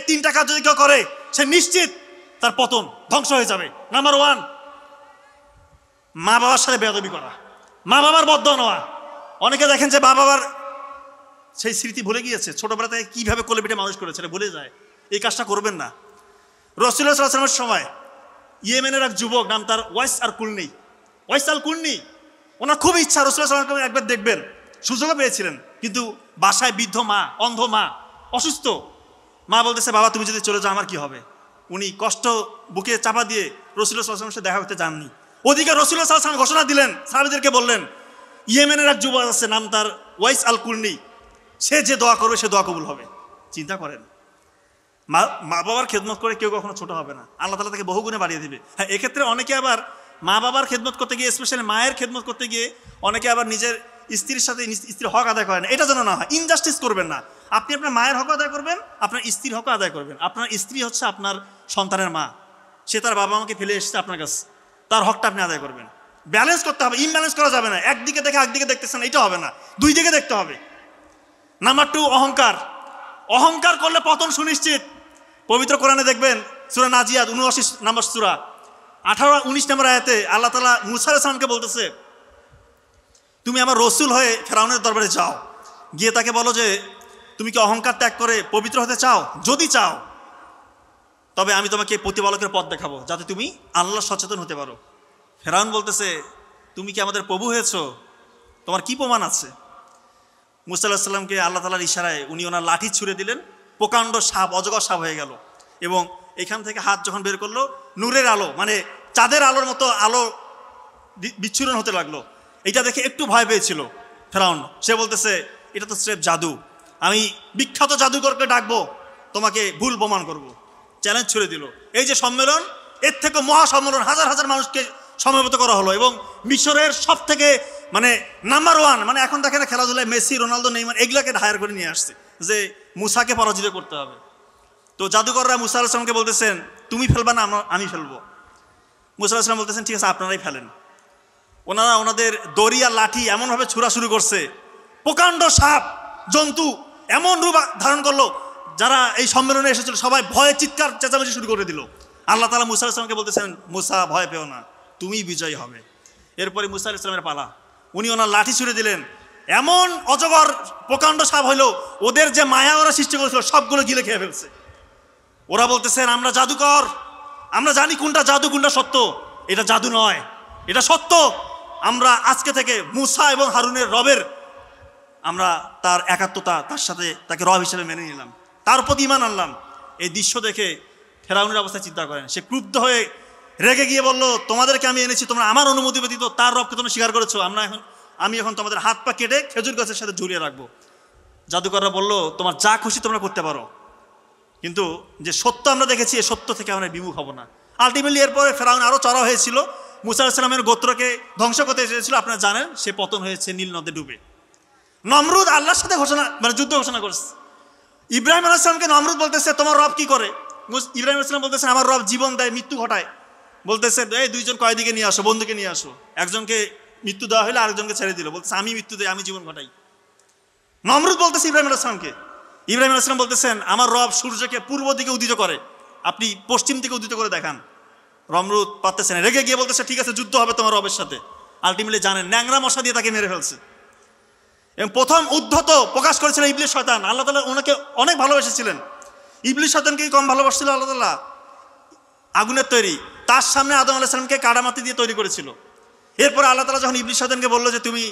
তিনটা কাজ যদি কেউ করে সে নিশ্চিত তার পতন, ধ্বংস হয়ে যাবে। নাম্বার 1, মা বাবার সাথে বেয়াদবি করা, মা বাবার বদদোয়া নেওয়া। অনেকে দেখেন যে মা বাবার সেই স্মৃতি ভুলে গিয়েছে, ছোটবেলা থেকে কীভাবে কোলে পিঠে মানুষ করেছে ভুলে যায়। এই কাজটা করবেন না। রাসূলুল্লাহ সাল্লাল্লাহু আলাইহি ওয়াসাল্লামের সময় ইয়েমেনের এক যুবক, নাম তার ওয়াইস আল কুরনি, ওনার খুব ইচ্ছা রাসূলুল্লাহ সাল্লাল্লাহু আলাইহি ওয়াসাল্লাম একবার দেখবেন, সুযোগও পেয়েছিলেন, কিন্তু বাসায় বৃদ্ধ মা, অন্ধ মা, অসুস্থ মা বলতেছে, বাবা তুমি যদি চলে যাও আমার কি হবে? উনি কষ্ট বুকে চাপা দিয়ে রাসূলুল্লাহ সাল্লাল্লাহু আলাইহি ওয়াসাল্লামের সাথে দেখা করতে যাননি। ওদিকে রাসূলুল্লাহ সাল্লাল্লাহু আলাইহি ওয়াসাল্লাম ঘোষণা দিলেন, সাহাবীদেরকে বললেন, ইয়েমেনের এক যুবক আছে, নাম তার ওয়াইস আল কুরনি, সে যে দোয়া করবে সে দোয়া কবুল হবে। চিন্তা করেন, মা বাবার খেদমত করে কেউ কখনো ছোট হবে না, আল্লাহ তাআলা তাকে বহুগুণে বাড়িয়ে দিবে। হ্যাঁ, এক্ষেত্রে অনেকে আবার মা বাবার খেদমত করতে গিয়ে, স্পেশালি মায়ের খেদমত করতে গিয়ে অনেকে আবার নিজের স্ত্রীর সাথে স্ত্রীর হক আদায় করেন। এটা যেন না হয়, ইনজাস্টিস করবেন না। আপনি আপনার মায়ের হক আদায় করবেন, আপনার স্ত্রীর হক আদায় করবেন। আপনার স্ত্রী হচ্ছে আপনার সন্তানের মা, সে তার বাবা মাকে ফেলে এসেছে আপনার কাছে, তার হকটা আপনি আদায় করবেন। ব্যালেন্স করতে হবে, ইমব্যালেন্স করা যাবে না। একদিকে দেখে একদিকে দেখতেছেন, এটা হবে না, দুই দিকে দেখতে হবে। নাম্বার 2, অহংকার করলে পতন সুনিশ্চিত। পবিত্র কোরআনে দেখবেন সূরা নাজিয়াত 79 নম্বর সূরা 18-19 নম্বর আয়াতে আল্লাহ তাআলা মূসা আলাইহিস সালামকে বলতেছে, তুমি আমার রসুল হয়ে ফেরাউনের দরবারে যাও, গিয়ে তাকে বলো যে তুমি কি অহংকার ত্যাগ করে পবিত্র হতে চাও? যদি চাও তবে আমি তোমাকে প্রতিপালকের পথ দেখাবো, যাতে তুমি আল্লাহ সচেতন হতে পারো। ফেরাউন বলতেছে, তুমি কি আমাদের প্রভু হয়েছো? তোমার কি প্রমাণ আছে? মূসা আলাইহিস সালামকে আল্লাহ তাআলার ইশারায় উনি ওনার লাঠি ছুঁড়ে দিলেন, প্রকাণ্ড সাপ, অজগর সাপ হয়ে গেল। এবং এখান থেকে হাত যখন বের করলো, নূরের আলো, মানে চাঁদের আলোর মতো আলো বিচ্ছুরণ হতে লাগলো। এটা দেখে একটু ভয় পেয়েছিল ফেরাউন। সে বলতেছে, এটা তো স্রেফ জাদু, আমি বিখ্যাত জাদুকরকে ডাকবো, তোমাকে ভুল প্রমাণ করব। চ্যালেঞ্জ ছুড়ে দিল। এই যে সম্মেলন, এর থেকে মহা সম্মেলন, হাজার হাজার মানুষকে সমবেত করা হলো, এবং মিশরের সব থেকে মানে নাম্বার 1, মানে এখন দেখেন খেলাধুলায় মেসি, রোনালদো, নেইমার এগুলাকে হায়ার করে নিয়ে আসছে যে মুসাকে পরাজিত করতে হবে। তো জাদুকররা মূসা আলাইহিস সালামকে বলতেছেন, তুমি ফেলবা না আমি ফেলবো। মূসা আলাইহিস সালাম বলতেছেন, ঠিক আছে আপনারাই ফেলেন। ওনারা ওনাদের দড়ি আর লাঠি এমনভাবে ছুড়া শুরু করছে, প্রকাণ্ড সাপ জন্তু এমন রূপ ধারণ করলো, যারা এই সম্মেলনে এসেছিল সবাই ভয়ে চিৎকার চেঁচামেচি শুরু করে দিল। আল্লাহ তাআলা মূসা আলাইহিস সালামকে বলতেছেন, মূসা ভয় পেও না, তুমি বিজয়ী হবে। এরপরে মূসা আলাইহিস সালামের পালা, উনি ওনার লাঠি ছুড়ে দিলেন, এমন অজগর প্রকাণ্ড সাপ হইলো, ওদের যে মায়া ওরা সৃষ্টি করেছিল সবগুলো গিলে খেয়ে ফেলছে। ওরা বলতেছেন, আমরা জাদুকর, আমরা জানি কোনটা জাদু কোনটা সত্য। এটা জাদু নয়, এটা সত্য। আমরা আজকে থেকে মূসা এবং হারুনের রবের, আমরা তার একাত্মতা, তার সাথে তাকে রব হিসেবে মেনে নিলাম, তার প্রতি ঈমান আনলাম। এই দৃশ্য দেখে ফেরাউনের অবস্থা চিন্তা করেন। সে ক্রুদ্ধ হয়ে রেগে গিয়ে বলল, তোমাদেরকে আমি এনেছি, তোমরা আমার অনুমতি ব্যতীত তার রবকে তোমরা স্বীকার করেছো, আমি এখন তোমাদের হাত পা কেটে খেজুর গাছের সাথে ঝুলিয়ে রাখবো। জাদুকররা বলল, তোমার যা খুশি তোমরা করতে পারো, কিন্তু যে সত্য আমরা দেখেছি, এই সত্য থেকে আমরা বিমুখ হব না। আলটিমেটলি এরপরে ফেরাউন আরও চড়া হয়েছিল, মূসা আলাইহিস সালামের গোত্রকে ধ্বংস করতে এসেছিল। আপনারা জানেন সে পতন হয়েছে নীল নদে ডুবে। নমরুদ আল্লাহর সাথে যুদ্ধ ঘোষণা করছে। ইব্রাহিম আলাইহিস সালামকে নমরুদ বলতেছে, তোমার রব কি করে? ইব্রাহিম আলাইহিস সালাম বলতেছেন, আমার রব জীবন দেয়, মৃত্যু ঘটায়। বলতেছে, এই দুইজন কয়েদিকে নিয়ে আসো, বন্ধুকে নিয়ে আসো। একজনকে মৃত্যু দেওয়া হলে আরেকজনকে ছেড়ে দিল, বলতেছে আমি মৃত্যু দেয়, আমি জীবন ঘটাই। নমরুদ বলতেছে ইব্রাহিম আলাইহিস সালামকে। ইব্রাহিম আলাইহিস সালাম বলতেছেন, আমার রব সূর্যকে পূর্ব দিকে উদিত করে, আপনি পশ্চিম দিকে উদিত করে দেখান। নমরুদ পারতেছেন, রেগে গিয়ে বলতেছে, ঠিক আছে যুদ্ধ হবে তোমার রবের সাথে। আলটিমেটলি জানেন, ন্যাংরা মশা দিয়ে তাকে মেরে ফেলছে। এবং প্রথম উদ্ধত প্রকাশ করেছিলেন ইবলিস শয়তান। আল্লাহ তাআলা ওনাকে অনেক ভালোবেসেছিলেন। ইবলিস শয়তানকে কম ভালোবাসছিল আল্লাহ তাআলা? আগুনের তৈরি, তার সামনে আদম আলাইহিস সালামকে কাদামাটি দিয়ে তৈরি করেছিল। এরপরে আল্লাহ তাআলা যখন ইবলিস শয়তানকে বললো যে তুমি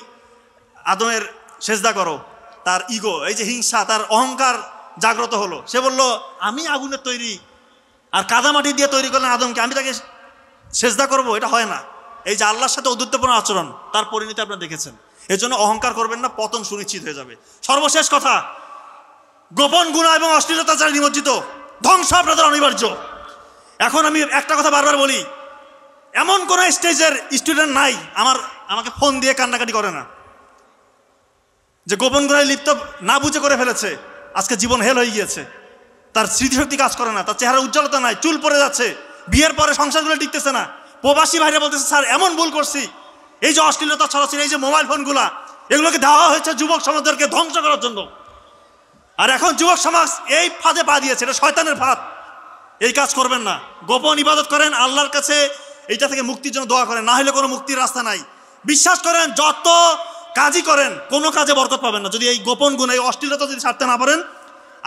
আদমের সেজদা করো, তার ইগো, এই যে হিংসা, তার অহংকার জাগ্রত হলো। সে বলল, আমি আগুনের তৈরি আর কাদামাটি দিয়ে তৈরি করলেন আদমকে, আমি তাকে সেজদা করব? এটা হয় না। এই যে আল্লাহর সাথে অদ্ভুতপূর্ণ আচরণ, তার পরিণতি আপনারা দেখেছেন। এর জন্য অহংকার করবেন না, পতন সুনিশ্চিত হয়ে যাবে। সর্বশেষ কথা, গোপন গুনাহ এবং অশ্লীলতা যারা নিমজ্জিত, ধ্বংস আপনাদের অনিবার্য। এখন আমি একটা কথা বারবার বলি, এমন কোন স্টেজের স্টুডেন্ট নাই আমাকে ফোন দিয়ে কান্নাকাটি করে না, যে গোপন গুনাহে লিপ্ত না বুঝে করে ফেলেছে, আজকে জীবন হেল হয়ে গিয়েছে, তার স্মৃতিশক্তি কাজ করে না, তার চেহারা উজ্জ্বলতা নাই, চুল পড়ে যাচ্ছে, বিয়ের পরে সংসারগুলো টিকতেছে না। প্রবাসী ভাইরা বলতেছে, স্যার এমন ভুল করছি, এই যে অশ্লীলতা ছড়াচ্ছিল, এই যে মোবাইল ফোনগুলা, এগুলোকে দেওয়া হয়েছে যুবক সমাজদেরকে ধ্বংস করার জন্য। আর এখন যুবক সমাজ এই ফাঁদে পা দিয়েছে, এটা শয়তানের ফাঁদ। এই কাজ করবেন না, গোপন ইবাদত করেন, আল্লাহর কাছে এইটা থেকে মুক্তির জন্য দোয়া করেন, না হলে কোনো মুক্তির রাস্তা নাই। বিশ্বাস করেন, যত কাজই করেন কোনো কাজে বরকত পাবেন না যদি এই গোপন গুণ, এই অশ্লীলতা যদি ছাড়তে না পারেন,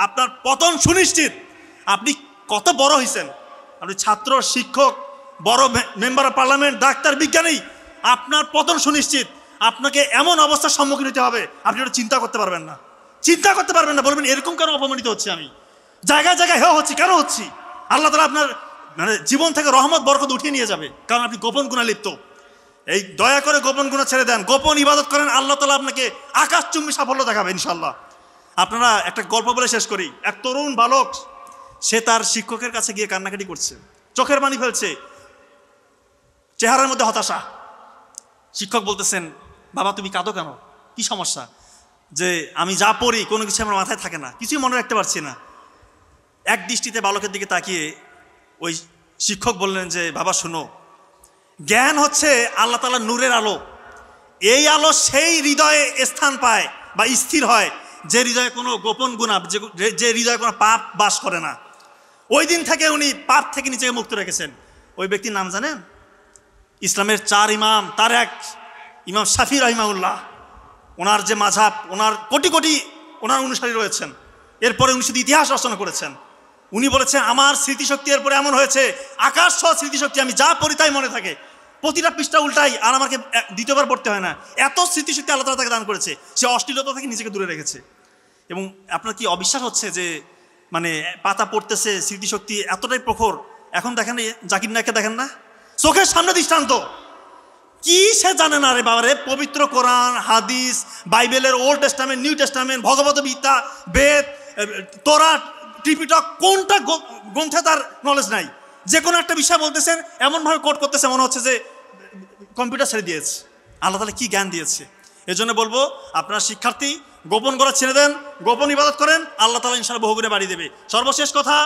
আপনার পতন সুনিশ্চিত। আপনি কত বড় হয়েছেন, আপনি ছাত্র, শিক্ষক, বড় মেম্বার অফ পার্লামেন্ট, ডাক্তার, বিজ্ঞানী, আপনার পতন সুনিশ্চিত। আপনাকে এমন অবস্থার সম্মুখীন হতে হবে আপনি ওটা চিন্তা করতে পারবেন না, চিন্তা করতে পারবেন না। বলবেন এরকম কেন অপমানিত হচ্ছে, আমি জায়গায় জায়গায় হেও হচ্ছি, কেন হচ্ছি? আল্লাহ তাআলা আপনার মানে জীবন থেকে রহমত বরকত উঠিয়ে নিয়ে যাবে, কারণ আপনি গোপন গুণা লিপ্ত। এই দয়া করে গোপন গুণা ছেড়ে দেন, গোপন ইবাদত করেন, আল্লাহ তাআলা আপনাকে আকাশচুম্বী সাফল্য দেখাবে ইনশাআল্লাহ। আপনারা একটা গল্প বলে শেষ করি। এক তরুণ বালক, সে তার শিক্ষকের কাছে গিয়ে কান্নাকাটি করছে, চোখের পানি ফেলছে, চেহারার মধ্যে হতাশা। শিক্ষক বলতেছেন, বাবা তুমি কাঁদো কেন, কি সমস্যা? যে আমি যা পড়ি কোনো কিছু আমার মাথায় থাকে না, কিছুই মনে রাখতে পারছি না। এক দৃষ্টিতে বালকের দিকে তাকিয়ে ওই শিক্ষক বললেন যে, বাবা শোনো, জ্ঞান হচ্ছে আল্লাহ তাআলার নূরের আলো। এই আলো সেই হৃদয়ে স্থান পায় বা স্থির হয় যে হৃদয়ে কোনো গোপন গুনাহ, যে হৃদয়ে কোনো পাপ বাস করে না। ওই দিন থেকে উনি পাপ থেকে নিজেকে মুক্ত রেখেছেন। ওই ব্যক্তির নাম জানেন? ইসলামের 4 ইমাম, তার এক ইমাম শাফি রাহিমাহুল্লাহ। ওনার যে মাযহাব, ওনার কোটি কোটি ওনার অনুসারী রয়েছেন। এরপরে উনি শুধু ইতিহাস রচনা করেছেন। উনি বলেছেন, আমার স্মৃতিশক্তি এরপরে এমন হয়েছে, আকাশ সহ স্মৃতিশক্তি, আমি যা পড়ি তাই মনে থাকে, প্রতিটা পৃষ্ঠা উল্টাই আর আমাকে দ্বিতীয়বার পড়তে হয় না। এত স্মৃতিশক্তি আল্লাহ তাআলা তাকে দান করেছে। সে অশ্লীলতা থেকে নিজেকে দূরে রেখেছে। এবং আপনার কি অবিশ্বাস হচ্ছে যে মানে পাতা পড়তেছে, স্মৃতিশক্তি এতটাই প্রখর? এখন দেখেন জাকির নায়ককে দেখেন না, চোখের সামনে দৃষ্টান্ত। কি সে জানে না রে বাবারে? পবিত্র কোরআন, হাদিস, বাইবেলের old testament, new testament, Bhagavad Gita, বেদ, তোরা, ত্রিপিটক, কোনটা গ্রন্থে তার নলেজ নাই। যে কোনো একটা বিষয় বলতেছেন, এমনভাবে কোট করতেছে মনে হচ্ছে যে কম্পিউটার ছেড়ে দিয়েছে। আল্লাহ তাআলা কি জ্ঞান দিয়েছে! এজন্য বলবো, আপনার শিক্ষার্থী, গোপন করা ছেড়ে দেন, গোপন ইবাদত করেন, আল্লাহ তাআলা ইনশাআল্লাহ বহুগুণে বাড়িয়ে দেবে। সর্বশেষ কথা,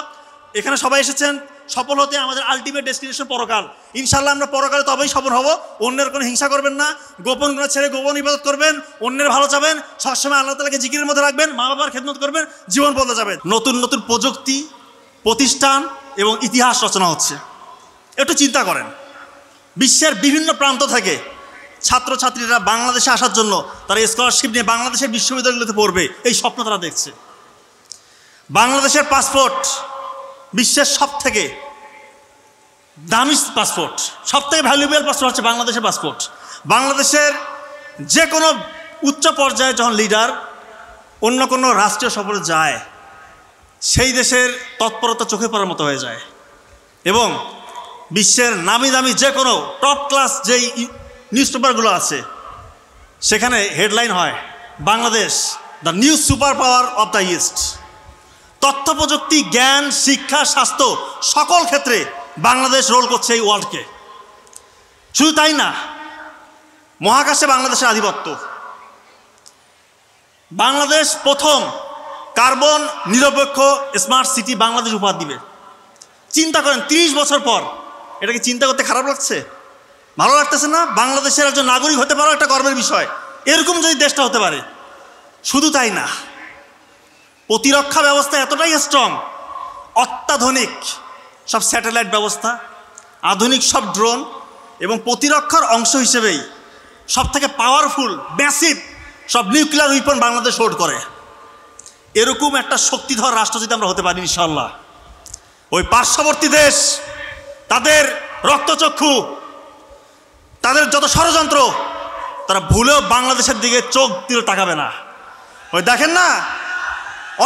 এখানে সবাই এসেছেন সফল হতে। আমাদের আলটিমেট ডেস্টিনেশন পরকাল। ইনশাআল্লাহ আমরা পরকালে তবেই সফল হব। অন্যের কোনো হিংসা করবেন না, গোপন গুনাহ ছেড়ে গোপন ইবাদত করবেন, অন্যের ভালো চাবেন, সবসময় আল্লাহ তাআলাকে জিকিরের মধ্যে রাখবেন, মা বাবার খেদমত করবেন, জীবন বদলে যাবে। নতুন নতুন প্রযুক্তি, প্রতিষ্ঠান এবং ইতিহাস রচনা হচ্ছে। একটু চিন্তা করেন, বিশ্বের বিভিন্ন প্রান্ত থেকে ছাত্রছাত্রীরা বাংলাদেশে আসার জন্য তারা স্কলারশিপ নিয়ে বাংলাদেশের বিশ্ববিদ্যালয়গুলোতে পড়বে, এই স্বপ্ন তারা দেখছে। বাংলাদেশের পাসপোর্ট বিশ্বের সব থেকে দামি পাসপোর্ট, সব থেকে ভ্যালুয়েবল পাসপোর্ট হচ্ছে বাংলাদেশের পাসপোর্ট। বাংলাদেশের যে কোনো উচ্চ পর্যায়ে যখন লিডার অন্য কোনো রাষ্ট্রীয় সফরে যায়, সেই দেশের তৎপরতা চোখে পড়ার মতো হয়ে যায়। এবং বিশ্বের নামি দামি যে কোনো টপ ক্লাস যেই নিউজ পেপারগুলো আছে, সেখানে হেডলাইন হয়, Bangladesh the new super power of the east. তথ্য প্রযুক্তি, জ্ঞান, শিক্ষা, স্বাস্থ্য, সকল ক্ষেত্রে বাংলাদেশ রোল করছে এই ওয়ার্ল্ডকে। শুধু তাই না, মহাকাশে বাংলাদেশের আধিপত্য। বাংলাদেশ প্রথম কার্বন নিরপেক্ষ স্মার্ট সিটি বাংলাদেশ উপহার দিবে। চিন্তা করেন, 30 বছর পর। এটাকে চিন্তা করতে খারাপ লাগছে? ভালো লাগতেছে না? বাংলাদেশের একজন নাগরিক হতে পারো একটা গর্বের বিষয়। এরকম যদি দেশটা হতে পারে। শুধু তাই না, প্রতিরক্ষা ব্যবস্থা এতটাই স্ট্রং, অত্যাধুনিক সব স্যাটেলাইট ব্যবস্থা, আধুনিক সব ড্রোন, এবং প্রতিরক্ষার অংশ হিসেবেই সবথেকে পাওয়ারফুল ম্যাসিভ সব নিউক্লিয়ার উইপন বাংলাদেশ হোল্ড করে। এরকম একটা শক্তিধর রাষ্ট্র যদি আমরা হতে পারি ইনশাআল্লাহ, ওই পার্শ্ববর্তী দেশ তাদের রক্তচক্ষু, তাদের যত ষড়যন্ত্র, তারা ভুলেও বাংলাদেশের দিকে চোখ দিয়ে তাকাবে না। ওই দেখেন না,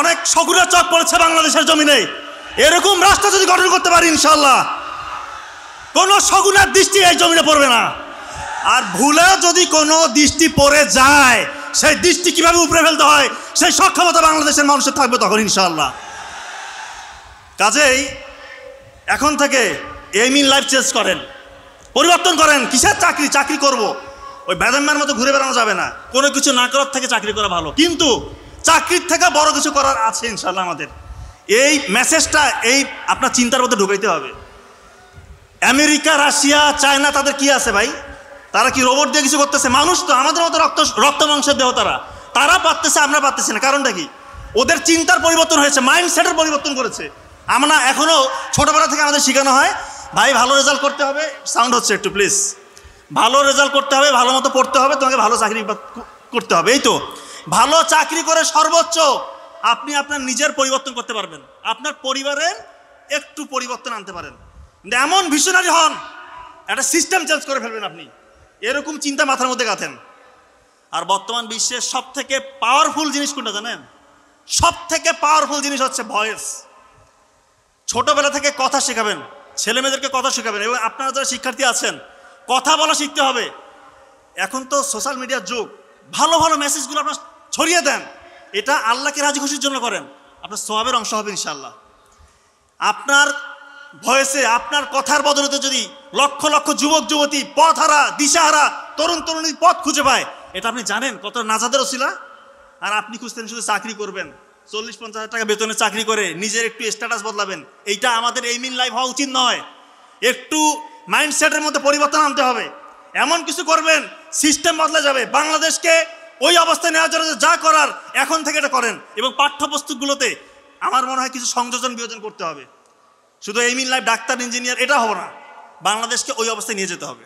অনেক শকুনের চোখ পড়েছে বাংলাদেশের জমিনে। এরকম রাষ্ট্র যদি গঠন করতে পারি ইনশাআল্লাহ, কোনো শকুনের দৃষ্টি এই জমিনে পড়বে না। আর ভুলেও যদি কোনো দৃষ্টি পড়ে যায়, সেই দৃষ্টি কিভাবে উপরে ফেলতে হয় সেই সক্ষমতা বাংলাদেশের মানুষের থাকবে তখন ইনশাআল্লাহ। কাজেই এখন থেকে এইম ইন লাইফ চেঞ্জ করেন, পরিবর্তন করেন। কিসের চাকরি? চাকরি করব, ওই বেদম্যার মতো ঘুরে বেড়ানো যাবে না। কোনো কিছু না করার থেকে চাকরি করা ভালো, কিন্তু চাকরির থেকে বড় কিছু করার আছে ইনশাআল্লাহ আমাদের। এই মেসেজটা এই আপনার চিন্তার মধ্যে ঢুকাইতে হবে। আমেরিকা, রাশিয়া, চায়না, তাদের কি আছে ভাই? তারা কি রোবট দিয়ে কিছু করতেছে? মানুষ তো আমাদের মতো রক্ত মাংসের দেহ, তারা পারতেছে, আমরা পারতেছি না। কারণটা কি? ওদের চিন্তার পরিবর্তন হয়েছে, মাইন্ডসেটের পরিবর্তন করেছে। আমরা এখনও ছোটোবেলা থেকে আমাদের শেখানো হয় ভাই ভালো রেজাল্ট করতে হবে, সাউন্ড হচ্ছে একটু প্লিজ, ভালো রেজাল্ট করতে হবে, ভালো মতো পড়তে হবে, তোমাকে ভালো চাকরি করতে হবে। এই তো ভালো চাকরি করে সর্বোচ্চ আপনি আপনার নিজের পরিবর্তন করতে পারবেন, আপনার পরিবারের একটু পরিবর্তন আনতে পারেন। এমন ভিশনারি হন, একটা সিস্টেম চেঞ্জ করে ফেলবেন আপনি, এরকম চিন্তা মাথার মধ্যে গাঁথেন। আর বর্তমান বিশ্বের সব থেকে পাওয়ারফুল জিনিস কোনটা জানেন? সব থেকে পাওয়ারফুল জিনিস হচ্ছে ভয়েস। ছোটবেলা থেকে কথা শেখাবেন, ছেলে মেয়েদেরকে কথা শেখাবেন, এবং আপনারা যারা শিক্ষার্থী আছেন কথা বলা শিখতে হবে। এখন তো সোশ্যাল মিডিয়ার যুগ, ভালো ভালো মেসেজগুলো আপনার ছড়িয়ে দেন, এটা আল্লাহকে রাজি খুশির জন্য করেন, আপনার সওয়াবের অংশ হবে ইনশাআল্লাহ। আপনার ভয়েসে, আপনার কথার বদলতে যদি লক্ষ লক্ষ যুবক যুবতী পথহারা, দিশাহারা, তরুণ তরুণী পথ খুঁজে পায়, এটা আপনি জানেন কত নাজাদের ওসিলা। আর আপনি খুঁজতেন শুধু চাকরি করবেন, 40-50 হাজার টাকা বেতনে চাকরি করে নিজের একটু স্ট্যাটাস বদলাবেন। এইটা আমাদের এইম ইন লাইফ হওয়া উচিত নয়। একটু মাইন্ডসেটের মধ্যে পরিবর্তন আনতে হবে, এমন কিছু করবেন সিস্টেম বদলে যাবে। বাংলাদেশকে ওই অবস্থায় নেওয়ার জন্য যা করার এখন থেকে এটা করেন, এবং পাঠ্যপুস্তকগুলোতে আমার মনে হয় কিছু সংযোজন বিয়োজন করতে হবে। শুধু aim in life doctor engineer এটা হবে না, বাংলাদেশকে ওই অবস্থায় নিয়ে যেতে হবে।